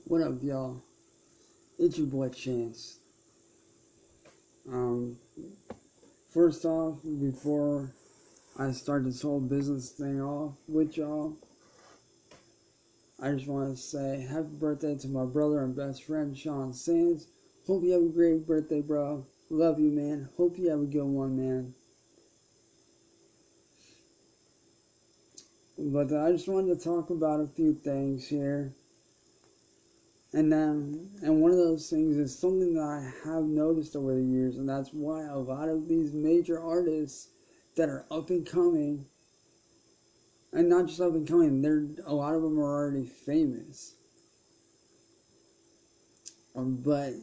What up, y'all? It's your boy Chance. First off, before I start this whole business thing off with y'all, I just want to say happy birthday to my brother and best friend, Sean Sands. Hope you have a great birthday, bro. Love you, man. Hope you have a good one, man. But I just wanted to talk about a few things here. And one of those things is something that I have noticed over the years, and that's why a lot of these major artists that are up and coming, and not just up and coming, a lot of them are already famous. But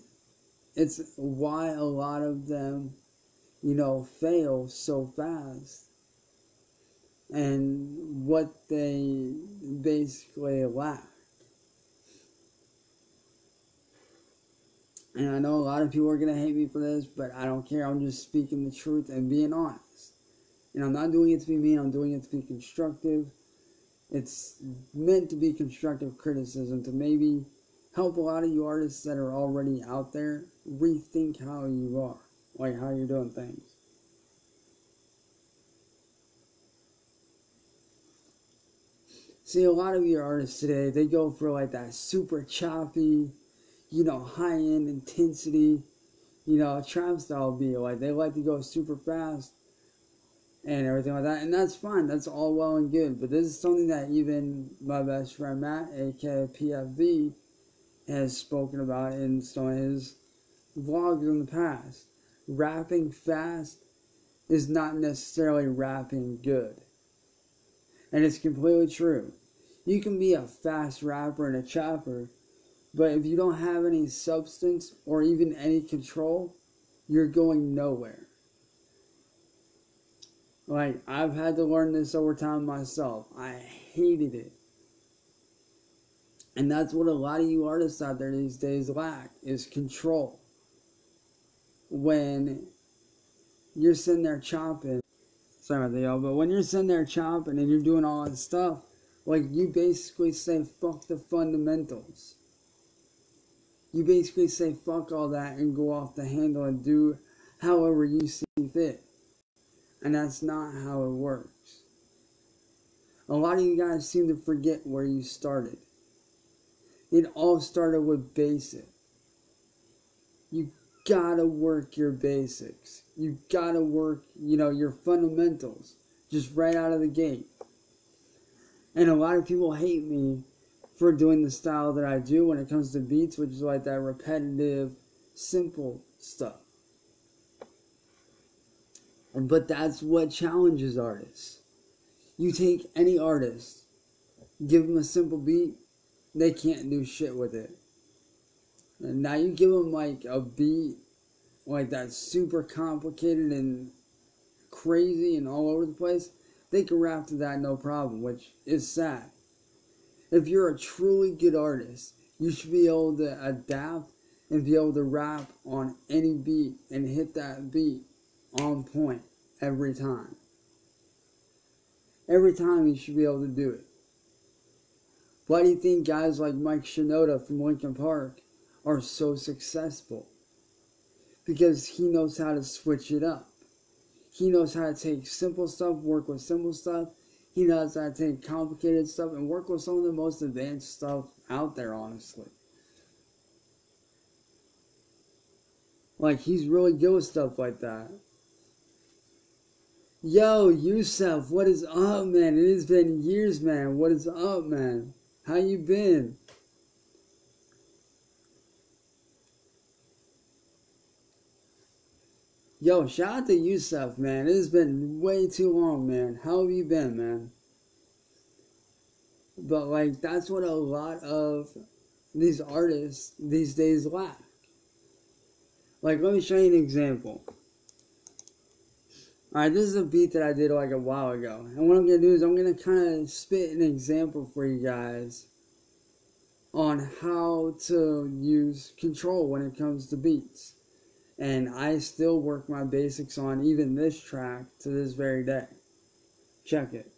it's why a lot of them, fail so fast, and what they basically lack. And I know a lot of people are going to hate me for this, but I don't care. I'm just speaking the truth and being honest. And I'm not doing it to be mean. I'm doing it to be constructive. It's meant to be constructive criticism to maybe help a lot of you artists that are already out there rethink how you are, like how you're doing things. See, a lot of your artists today, they go for like that super choppy, high-end intensity, trap style beat. Like, they like to go super fast and everything like that. And that's fine. That's all well and good. But this is something that even my best friend Matt, aka PFV, has spoken about in some of his vlogs in the past. Rapping fast is not necessarily rapping good. And it's completely true. You can be a fast rapper and a chopper, but if you don't have any substance or even any control, you're going nowhere. Like, I've had to learn this over time myself. I hated it. And that's what a lot of you artists out there these days lack, is control. When you're sitting there chopping, sorry about that, y'all, but when you're sitting there chopping and you're doing all this stuff, like, you basically say, fuck the fundamentals. You basically say, fuck all that and go off the handle and do however you see fit. And that's not how it works. A lot of you guys seem to forget where you started. It all started with basic. You gotta work your basics. You gotta work, your fundamentals just right out of the gate. And a lot of people hate me for doing the style that I do when it comes to beats, which is like that repetitive, simple stuff. But that's what challenges artists. You take any artist, give them a simple beat, they can't do shit with it. And now you give them like a beat like that's super complicated and crazy and all over the place, they can rap to that no problem, which is sad. If you're a truly good artist, you should be able to adapt and be able to rap on any beat and hit that beat on point every time. Every time you should be able to do it. Why do you think guys like Mike Shinoda from Linkin Park are so successful? Because he knows how to switch it up. He knows how to take simple stuff, work with simple stuff. He knows how to take complicated stuff and work with some of the most advanced stuff out there, honestly. Like, he's really good with stuff like that. Yo, Yusef, what is up, man? It has been years, man. What is up, man? How you been? Yo, shout out to Yusef, man. It has been way too long, man. How have you been, man? But, like, that's what a lot of these artists these days lack. Like, let me show you an example. Alright, this is a beat that I did like a while ago. And what I'm going to do is I'm going to kind of spit an example for you guys on how to use control when it comes to beats. And I still work my basics on even this track to this very day. Check it.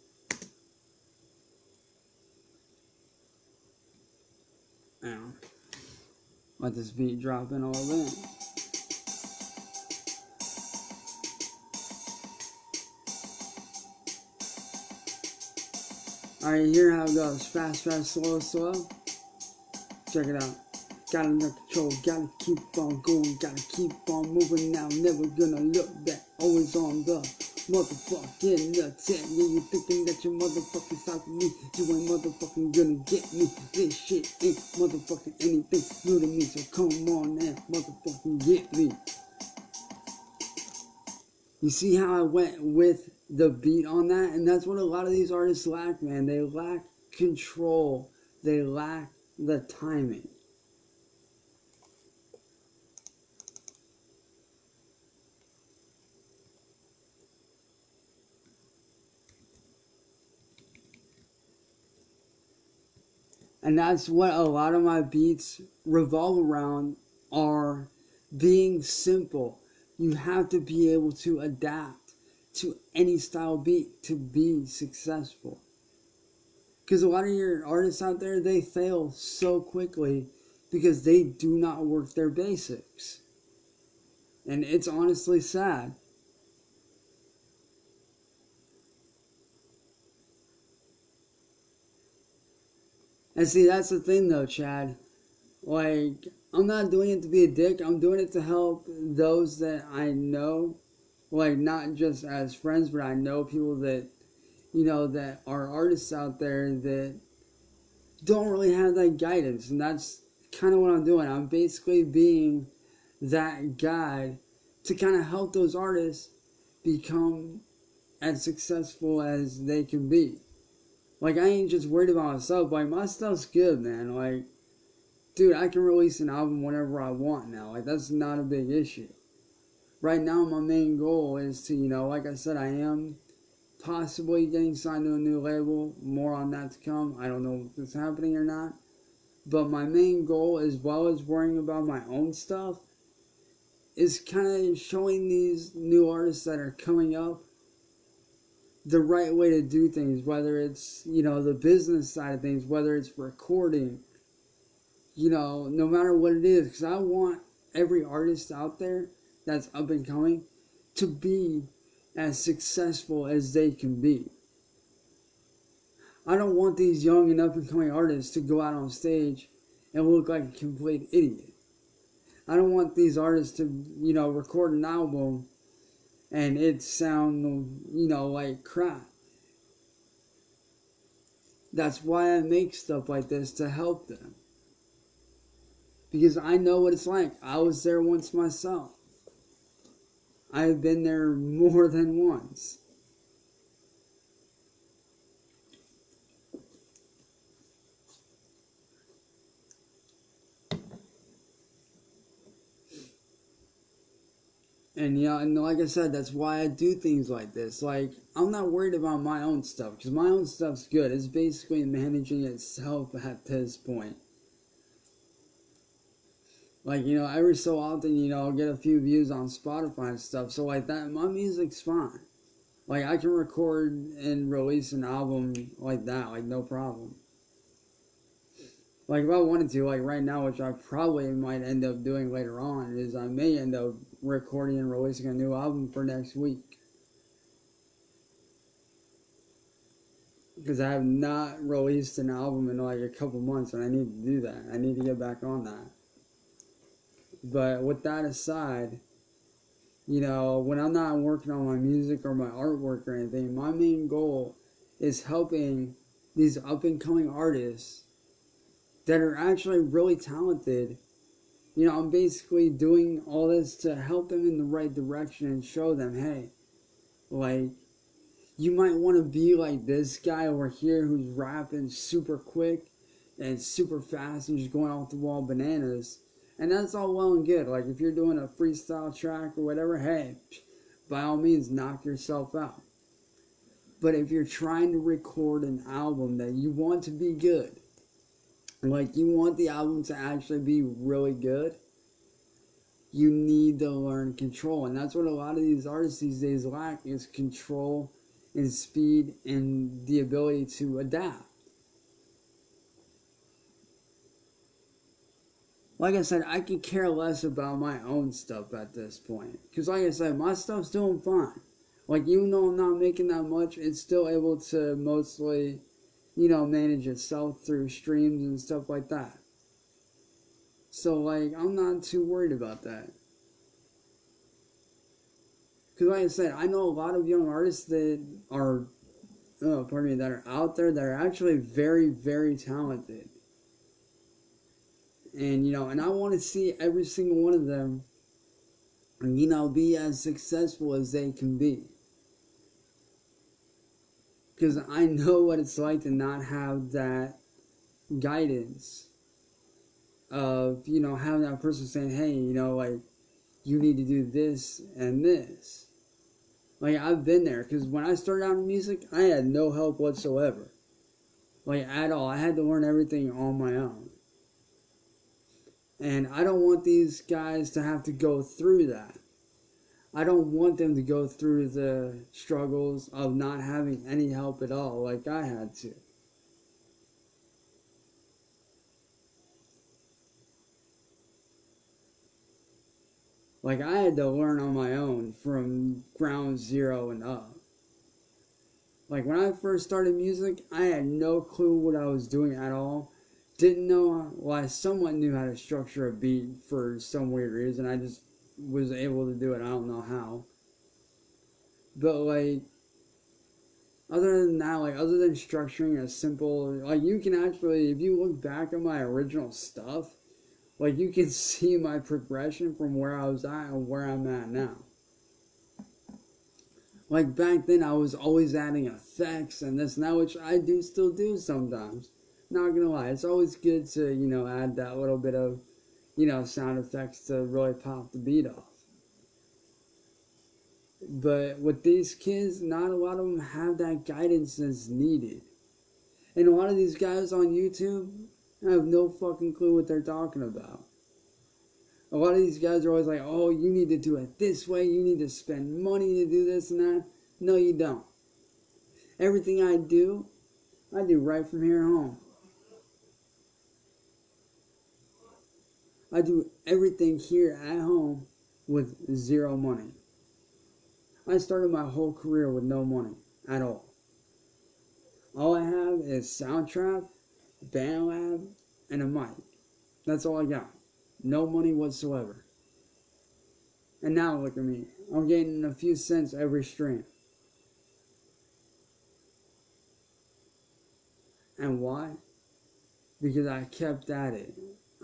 Now, Let this beat drop in all in. Alright, you hear how it goes. Fast, fast, slow, slow. Check it out. Gotta let control, gotta keep on going, gotta keep on moving now. Never gonna look back, always on the motherfucking attack. Yeah, you thinking that you're motherfucking stopping me. You ain't motherfucking gonna get me. This shit ain't motherfucking anything new to me. So come on and motherfucking get me. You see how I went with the beat on that? And that's what a lot of these artists lack, man. They lack control. They lack the timing. And that's what a lot of my beats revolve around, are being simple. You have to be able to adapt to any style beat to be successful. Because a lot of your artists out there, they fail so quickly because they do not work their basics. And it's honestly sad. And see, that's the thing though, Chad. Like, I'm not doing it to be a dick. I'm doing it to help those that I know. Like, not just as friends, but I know people that, you know, that are artists out there that don't really have that guidance. And that's kind of what I'm doing. I'm basically being that guide to kind of help those artists become as successful as they can be. Like, I ain't just worried about myself. Like, my stuff's good, man. Like, dude, I can release an album whenever I want now. Like, that's not a big issue. Right now, my main goal is to, you know, like I said, I am possibly getting signed to a new label. More on that to come. I don't know if it's happening or not. But my main goal, as well as worrying about my own stuff, is kind of showing these new artists that are coming up the right way to do things, whether it's, you know, the business side of things, whether it's recording, you know, no matter what it is, because I want every artist out there that's up and coming to be as successful as they can be. I don't want these young and up and coming artists to go out on stage and look like a complete idiot. I don't want these artists to, you know, record an album and it sound, you know, like crap. That's why I make stuff like this, to help them. Because I know what it's like. I was there once myself. I've been there more than once. And, you know, and like I said, that's why I do things like this. Like, I'm not worried about my own stuff, because my own stuff's good. It's basically managing itself at this point. Like, you know, every so often, you know, I'll get a few views on Spotify and stuff. So, like, that, my music's fine. Like, I can record and release an album like that, like, no problem. Like, if I wanted to, like, right now, which I probably might end up doing later on, is I may end up recording and releasing a new album for next week. Because I have not released an album in, like, a couple months, and I need to do that. I need to get back on that. But with that aside, you know, when I'm not working on my music or my artwork or anything, my main goal is helping these up-and-coming artists that are actually really talented. You know, I'm basically doing all this to help them in the right direction and show them, hey, like, you might want to be like this guy over here who's rapping super quick and super fast and just going off the wall bananas. And that's all well and good. Like, if you're doing a freestyle track or whatever, hey, by all means, knock yourself out. But if you're trying to record an album that you want to be good, like, you want the album to actually be really good, you need to learn control. And that's what a lot of these artists these days lack, is control and speed and the ability to adapt. like I said, I could care less about my own stuff at this point. Because like I said, my stuff's doing fine. Like, even though I'm not making that much, it's still able to mostly, manage itself through streams and stuff like that. So, like, I'm not too worried about that. Because like I said, I know a lot of young artists that are, that are out there that are actually very, very talented. And, and I want to see every single one of them, be as successful as they can be. Because I know what it's like to not have that guidance of, having that person saying, hey, like, you need to do this and this. Like, I've been there, because when I started out in music, I had no help whatsoever. Like, at all. I had to learn everything on my own. And I don't want these guys to have to go through that. I don't want them to go through the struggles of not having any help at all like I had to. Like, I had to learn on my own from ground zero and up. Like, when I first started music, I had no clue what I was doing at all. Didn't know why someone knew how to structure a beat for some weird reason. I just was able to do it. I don't know how. But, like, other than that, like, other than structuring a simple, like, you can actually, if you look back at my original stuff, like, you can see my progression from where I was at and where I'm at now. Like, back then, I was always adding effects and this and that, which I do still do sometimes. Not gonna lie, it's always good to, add that little bit of, sound effects to really pop the beat off. But with these kids, not a lot of them have that guidance that's needed. And a lot of these guys on YouTube have no fucking clue what they're talking about. A lot of these guys are always like, oh, you need to do it this way, you need to spend money to do this and that. No, you don't. Everything I do right from here at home. I do everything here at home with zero money. I started my whole career with no money at all. All I have is Soundtrap, BandLab, and a mic. That's all I got. No money whatsoever. And now look at me. I'm getting a few cents every stream. And why? Because I kept at it.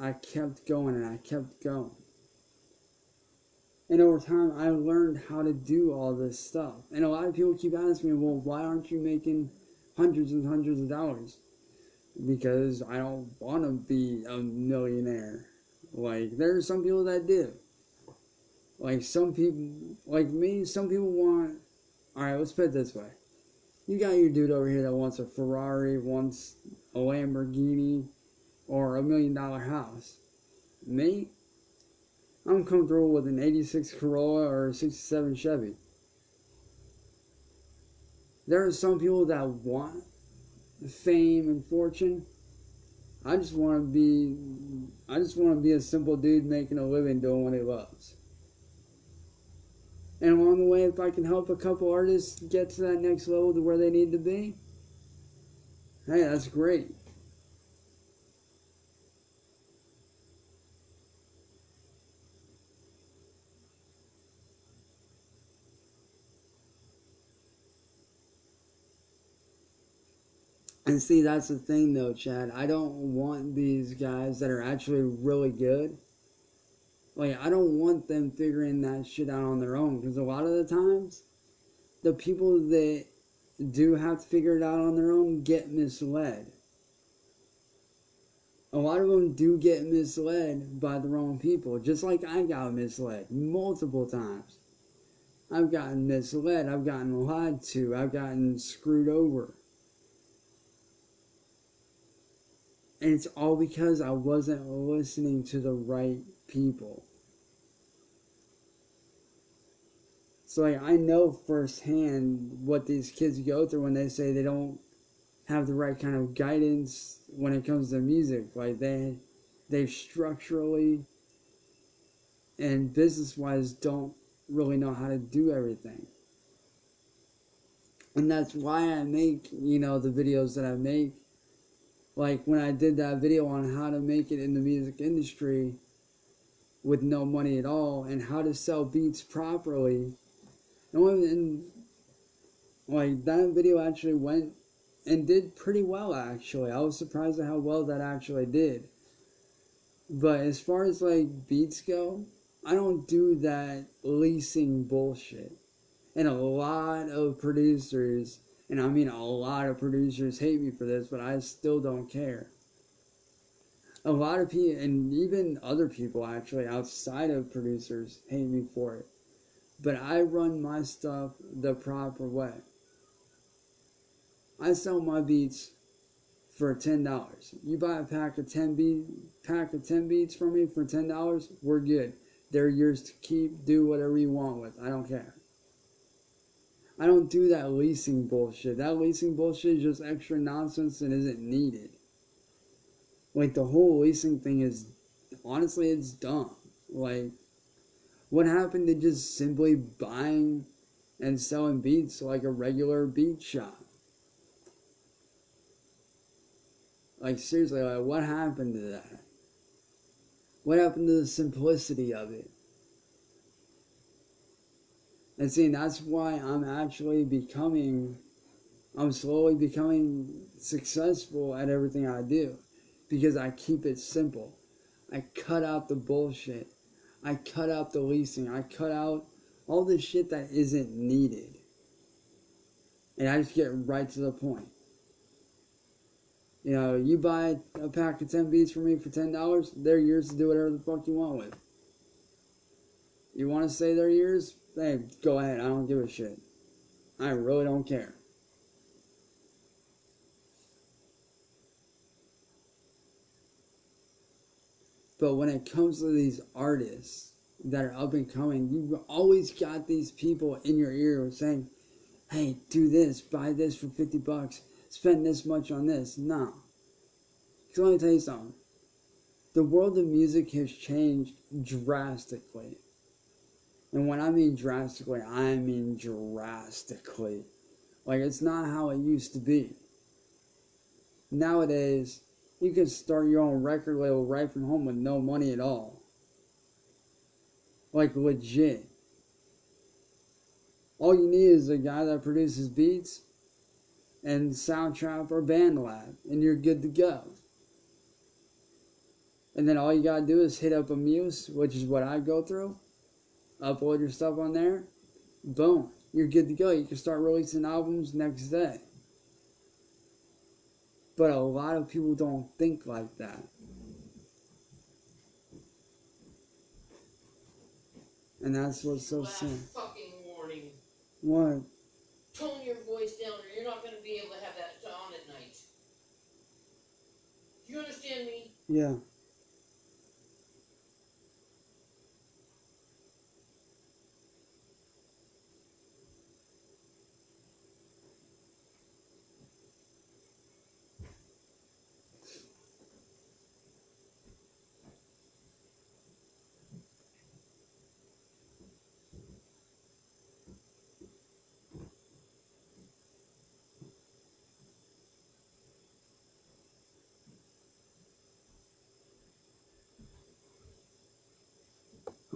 I kept going and I kept going. And over time, I learned how to do all this stuff. And a lot of people keep asking me, well, why aren't you making hundreds and hundreds of dollars? Because I don't want to be a millionaire. Like, there are some people that do. Like, some people, like me, some people want, alright, let's put it this way. You got your dude over here that wants a Ferrari, wants a Lamborghini, or $1 million house. Me? I'm comfortable with an 86 Corolla or a 67 Chevy. There are some people that want fame and fortune. I just want to be a simple dude making a living doing what he loves. And along the way, if I can help a couple artists get to that next level to where they need to be, hey, that's great. And see, that's the thing though, Chad. I don't want these guys that are actually really good. Like, I don't want them figuring that shit out on their own. Because a lot of the times, the people that do have to figure it out on their own get misled. A lot of them do get misled by the wrong people. Just like I got misled multiple times. I've gotten misled. I've gotten lied to. I've gotten screwed over. And it's all because I wasn't listening to the right people. So like, I know firsthand what these kids go through when they say they don't have the right kind of guidance when it comes to music. Like, they they structurally and business-wise don't really know how to do everything. And that's why I make, the videos that I make. Like when I did that video on how to make it in the music industry with no money at all and how to sell beats properly. And like that video actually went and did pretty well, actually. I was surprised at how well that actually did. But as far as like beats go, I don't do that leasing bullshit. And a lot of producers, and I mean a lot of producers, hate me for this, but I still don't care. A lot of people, and even other people actually outside of producers, hate me for it. But I run my stuff the proper way. I sell my beats for $10. You buy a pack of 10 beats from me for $10, we're good. They're yours to keep, do whatever you want with. I don't care. I don't do that leasing bullshit. That leasing bullshit is just extra nonsense and isn't needed. Like, the whole leasing thing is, honestly, it's dumb. Like, what happened to just simply buying and selling beats like a regular beat shop? Like, seriously, like, what happened to that? What happened to the simplicity of it? And see, that's why I'm slowly becoming successful at everything I do. Because I keep it simple. I cut out the bullshit. I cut out the leasing. I cut out all the shit that isn't needed. And I just get right to the point. You buy a pack of 10 beats from me for $10, they're yours to do whatever the fuck you want with. You want to say they're yours? Hey, go ahead. I don't give a shit. I really don't care. But when it comes to these artists that are up and coming, you've always got these people in your ear saying, hey, do this, buy this for $50, spend this much on this. No. Because let me tell you something. The world of music has changed drastically. And when I mean drastically, I mean drastically. Like, it's not how it used to be. Nowadays, you can start your own record label right from home with no money at all. Like, legit. All you need is a guy that produces beats and Soundtrap or BandLab, and you're good to go. And then all you gotta do is hit up a Muse, which is what I go through, upload your stuff on there, boom, you're good to go. You can start releasing albums next day. But a lot of people don't think like that. And that's what's so sad. Fucking warning. What? Tone your voice down or you're not going to be able to have that on at night. Do you understand me? Yeah.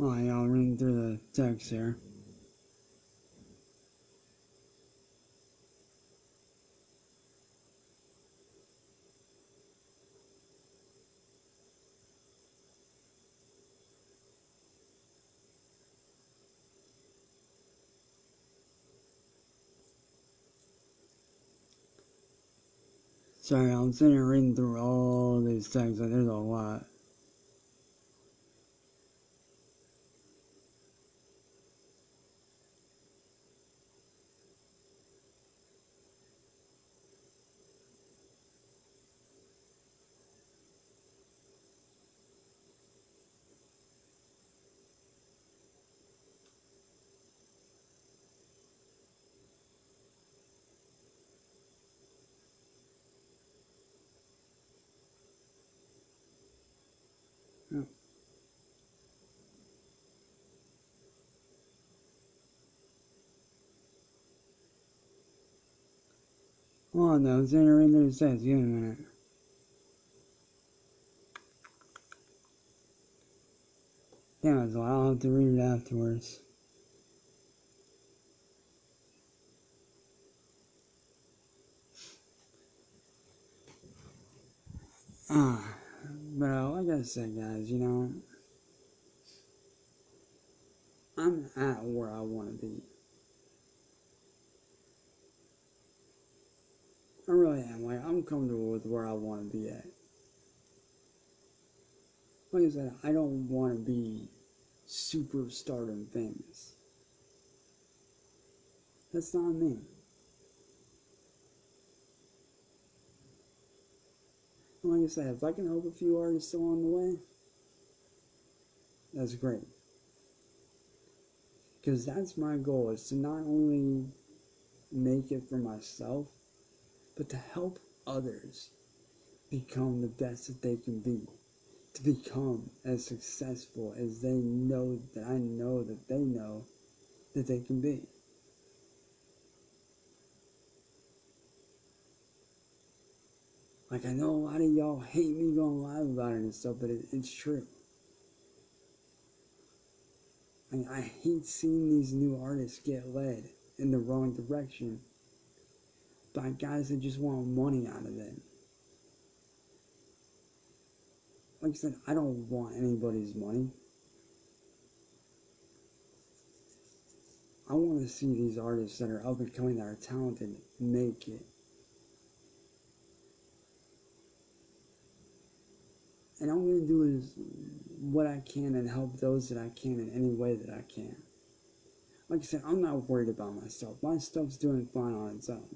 Oh, yeah, I'll read through the text here. Sorry, I'm sitting here reading through all these texts. There's a lot. Oh no, it's in there in there says, give me a minute. Yeah, so I'll have to read it afterwards. But like I said, guys, you know, I'm at where I want to be. I really am. Like, I'm comfortable with where I want to be at. Like I said, I don't want to be superstardom famous. That's not me. And like I said, if I can help a few artists along the way, that's great. Because that's my goal, is to not only make it for myself, but to help others become the best that they can be. To become as successful as they know that I know that they know that they can be. Like, I know a lot of y'all hate me going live about it and stuff, but it's true. I hate seeing these new artists get led in the wrong direction by guys that just want money out of it. Like I said, I don't want anybody's money. I want to see these artists that are up and coming, that are talented, make it. And all I'm going to do is what I can and help those that I can in any way that I can. Like I said, I'm not worried about my stuff. My stuff's doing fine on its own.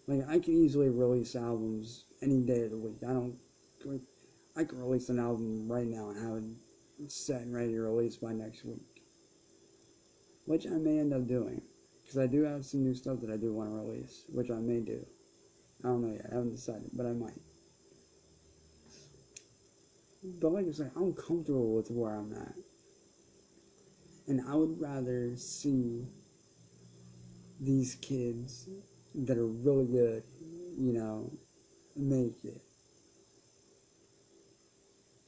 Like, I can easily release albums any day of the week. I can release an album right now and have it set and ready to release by next week. Which I may end up doing. Because I do have some new stuff that I do want to release. Which I may do. I don't know yet. I haven't decided. But I might. But like I said, I'm comfortable with where I'm at. And I would rather see these kids that are really good, you know, make it,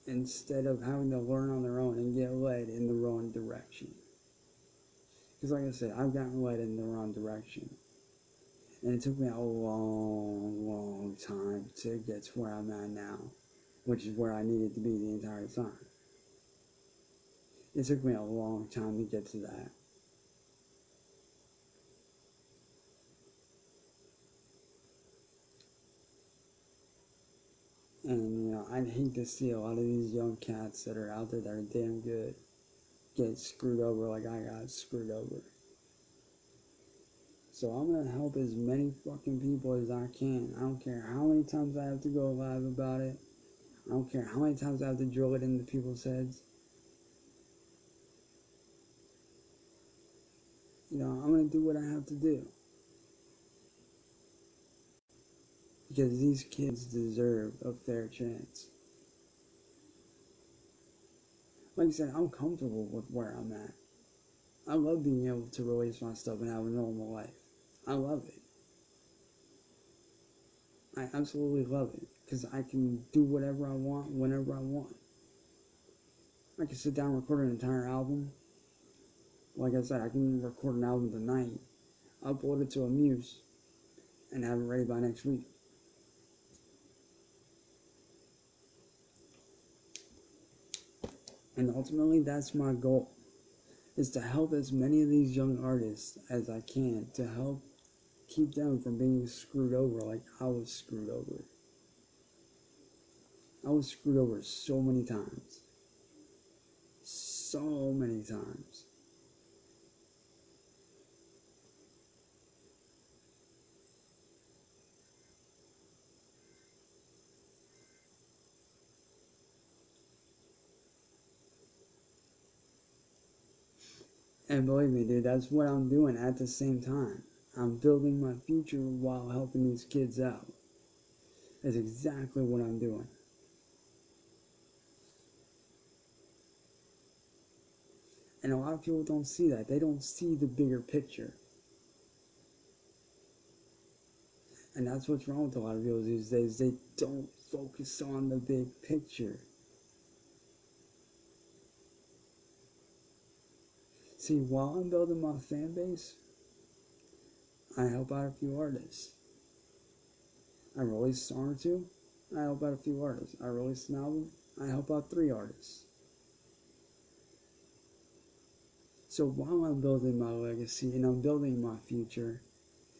instead of having to learn on their own and get led in the wrong direction. Because like I said, I've gotten led in the wrong direction. And it took me a long, long time to get to where I'm at now, which is where I needed to be the entire time. It took me a long time to get to that. And, you know, I'd hate to see a lot of these young cats that are out there that are damn good get screwed over like I got screwed over. So I'm going to help as many fucking people as I can. I don't care how many times I have to go live about it. I don't care how many times I have to drill it into people's heads. You know, I'm going to do what I have to do. Because these kids deserve a fair chance. Like I said, I'm comfortable with where I'm at. I love being able to release my stuff and have a normal life. I love it. I absolutely love it. Because I can do whatever I want, whenever I want. I can sit down and record an entire album. Like I said, I can record an album tonight, upload it to a Muse, and have it ready by next week. And ultimately, that's my goal, is to help as many of these young artists as I can, to help keep them from being screwed over like I was screwed over. I was screwed over so many times. So many times. And believe me, dude, that's what I'm doing at the same time. I'm building my future while helping these kids out. That's exactly what I'm doing. And a lot of people don't see that. They don't see the bigger picture. And that's what's wrong with a lot of people these days. They don't focus on the big picture. See, while I'm building my fan base, I help out a few artists. I release a song or two, I help out a few artists. I release an album, I help out 3 artists. So while I'm building my legacy and I'm building my future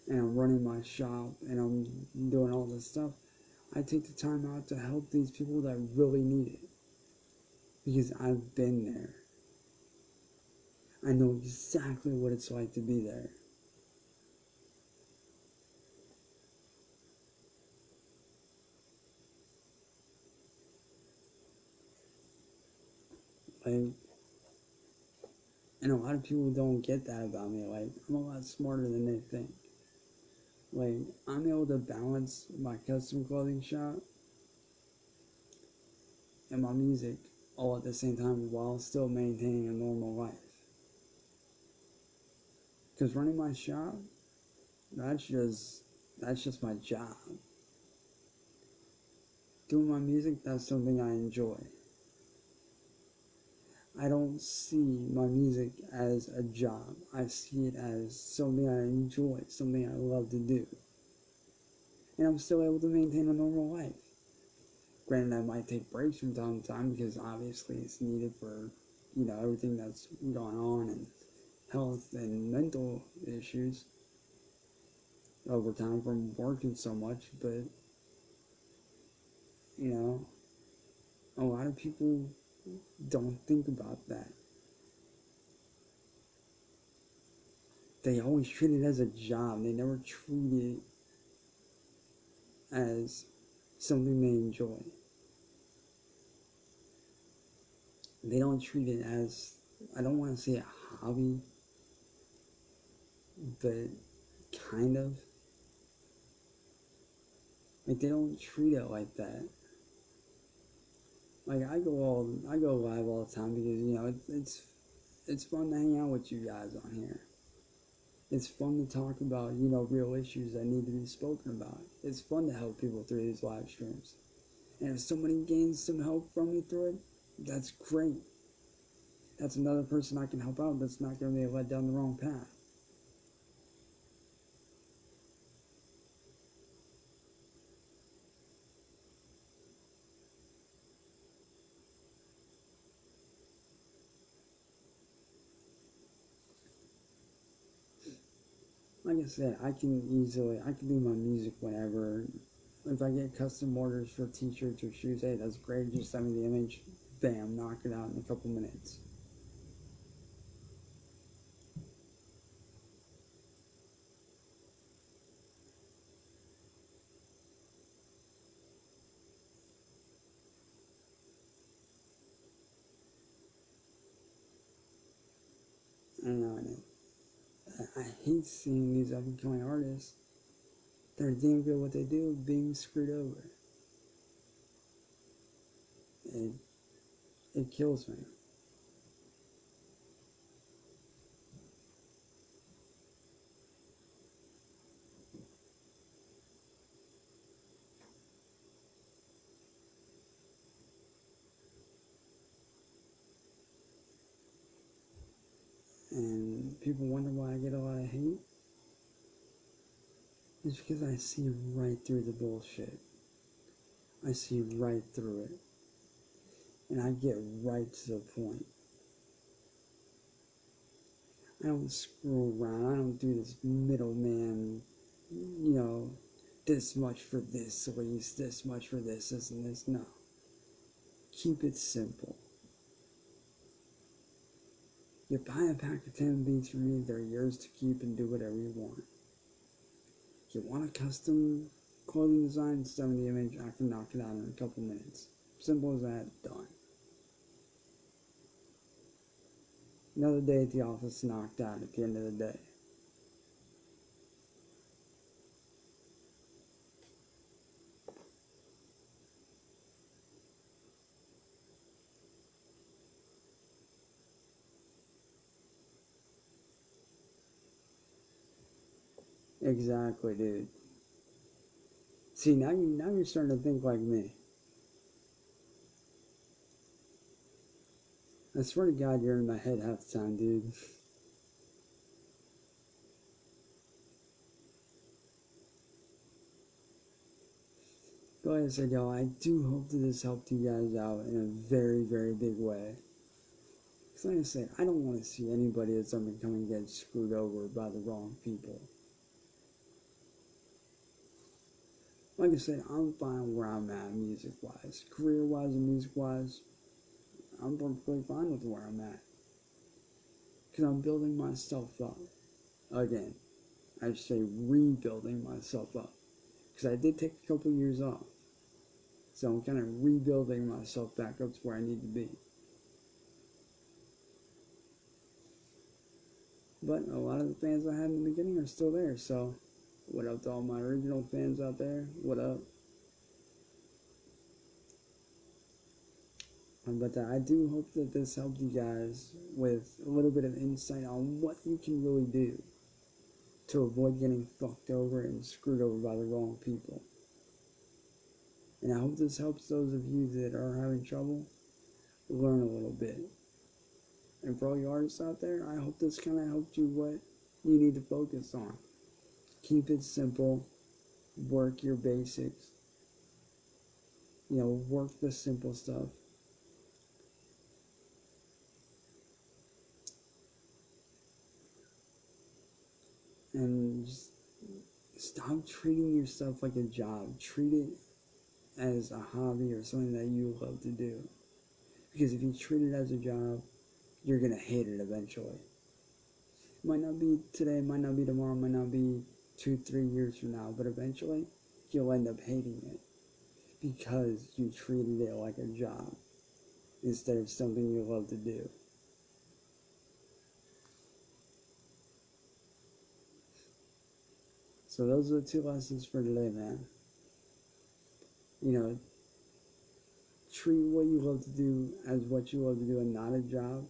and I'm running my shop and I'm doing all this stuff, I take the time out to help these people that really need it. Because I've been there. I know exactly what it's like to be there. Like, and a lot of people don't get that about me. Like, I'm a lot smarter than they think. Like, I'm able to balance my custom clothing shop and my music all at the same time while still maintaining a normal life. Because running my shop, that's just my job. Doing my music, that's something I enjoy. I don't see my music as a job. I see it as something I enjoy, something I love to do. And I'm still able to maintain a normal life. Granted, I might take breaks from time to time because obviously it's needed for, everything that's going on and health and mental issues over time from working so much. But, a lot of people don't think about that. They always treat it as a job. They never treat it as something they enjoy. They don't treat it as, I don't want to say a hobby, but kind of. Like, they don't treat it like that. Like, I go live all the time because, it's fun to hang out with you guys on here. It's fun to talk about, real issues that need to be spoken about. It's fun to help people through these live streams. And if somebody gains some help from me through it, that's great. That's another person I can help out that's not going to be led down the wrong path. Like I said, I can do my music whenever. If I get custom orders for t-shirts or shoes, hey, that's great. Just send me the image. Bam, knock it out in a couple minutes. And I hate seeing these up-and-coming artists that are damn good at what they do being screwed over. It kills me. And people wonder why I get a lot of hate. It's because I see right through the bullshit. I see right through it. And I get right to the point. I don't screw around. I don't do this middleman, this much for this lease, this much for this and this. No. Keep it simple. You buy a pack of 10 beats from me, they're yours to keep and do whatever you want. If you want a custom clothing design, send me the image, I can knock it out in a couple minutes. Simple as that, done. Another day at the office knocked out at the end of the day. Exactly, dude. See, now you're starting to think like me. I swear to God, you're in my head half the time, dude. But like I said, y'all, I do hope that this helped you guys out in a very, very big way. Because like I said, I don't want to see anybody that's up and coming get screwed over by the wrong people. Like I said, I'm fine where I'm at music-wise. Career-wise and music-wise, I'm perfectly fine with where I'm at. Because I'm building myself up. Again, I should say rebuilding myself up. Because I did take a couple years off. So I'm kind of rebuilding myself back up to where I need to be. But a lot of the fans I had in the beginning are still there. So what up to all my original fans out there? What up? But I do hope that this helped you guys with a little bit of insight on what you can really do to avoid getting fucked over and screwed over by the wrong people. And I hope this helps those of you that are having trouble learn a little bit. And for all you artists out there, I hope this kind of helped you what you need to focus on. Keep it simple. Work your basics. Work the simple stuff. And just stop treating yourself like a job. Treat it as a hobby or something that you love to do. Because if you treat it as a job, you're going to hate it eventually. It might not be today, might not be tomorrow, might not be 2-3 years from now, but eventually you'll end up hating it because you treated it like a job instead of something you love to do. So those are the 2 lessons for today, man. Treat what you love to do as what you love to do and not a job.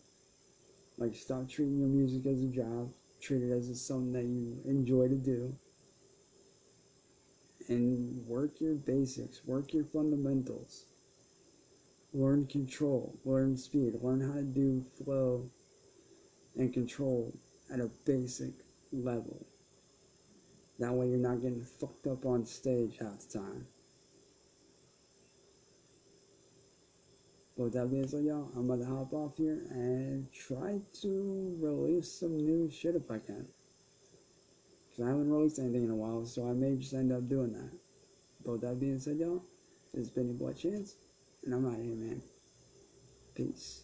Like, stop treating your music as a job. Treat it as something that you enjoy to do. And work your basics. Work your fundamentals. Learn control. Learn speed. Learn how to do flow and control at a basic level. That way you're not getting fucked up on stage half the time. But with that being said, y'all, I'm about to hop off here and try to release some new shit if I can. Because I haven't released anything in a while, so I may just end up doing that. But with that being said, y'all, this has been your boy Chance, and I'm out of here, man. Peace.